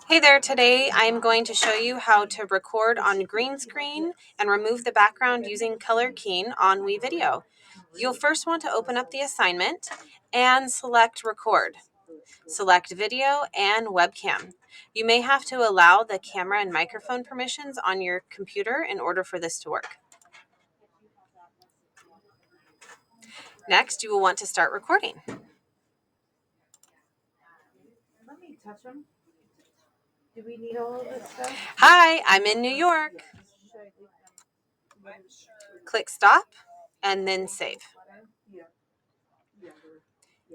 Hey there, today I'm going to show you how to record on green screen and remove the background using Color Keying on WeVideo. You'll first want to open up the assignment and select Record. Select Video and Webcam. You may have to allow the camera and microphone permissions on your computer in order for this to work. Next, you will want to start recording. Let me touch them. Do we need all of this stuff? Hi, I'm in New York. Click Stop and then Save.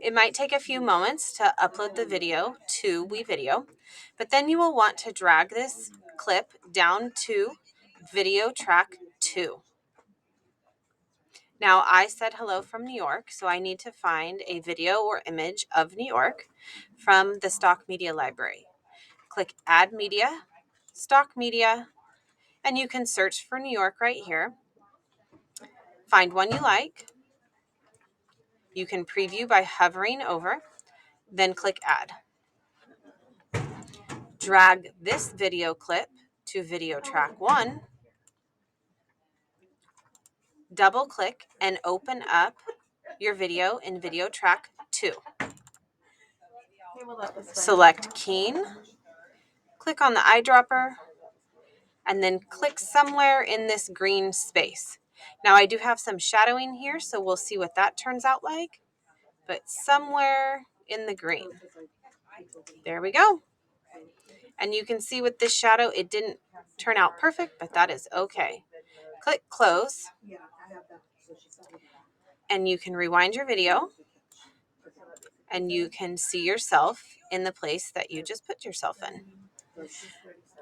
It might take a few moments to upload the video to WeVideo, but then you will want to drag this clip down to video track 2. Now, I said hello from New York, so I need to find a video or image of New York from the stock media library. Click Add Media, Stock Media, and you can search for New York right here. Find one you like. You can preview by hovering over, then click Add. Drag this video clip to video track 1. Double click and open up your video in video track 2. Select Keen, click on the eyedropper, and then click somewhere in this green space. Now I do have some shadowing here, so we'll see what that turns out like, but somewhere in the green. There we go. And you can see with this shadow, it didn't turn out perfect, but that is okay. Click Close, and you can rewind your video, and you can see yourself in the place that you just put yourself in.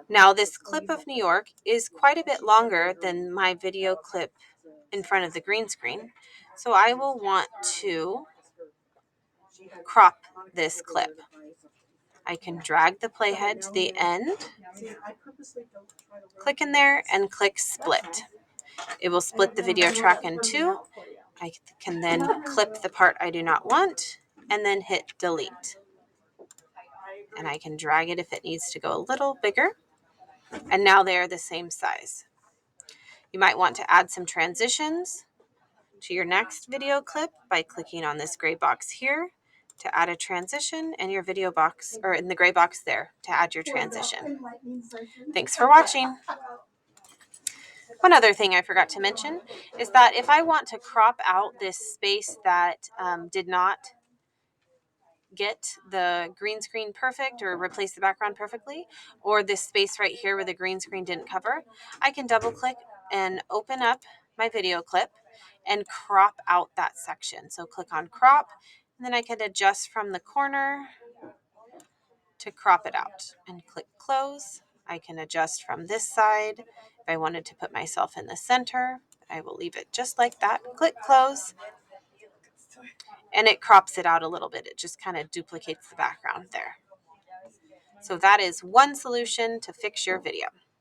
Now, this clip of New York is quite a bit longer than my video clip in front of the green screen, so I will want to crop this clip. I can drag the playhead to the end, click in there, and click Split. It will split the video track in 2. I can then clip the part I do not want and then hit Delete. And I can drag it if it needs to go a little bigger. And now they're the same size. You might want to add some transitions to your next video clip by clicking on this gray box here to add a transition, and your video box, or in the gray box there, to add your transition. Thanks for watching. One other thing I forgot to mention is that if I want to crop out this space that did not get the green screen perfect or replace the background perfectly, or this space right here where the green screen didn't cover, I can double click and open up my video clip and crop out that section. So click on crop, and then I can adjust from the corner to crop it out and click close. I can adjust from this side. If I wanted to put myself in the center, I will leave it just like that. Click close. And it crops it out a little bit. It just kind of duplicates the background there. So that is one solution to fix your video.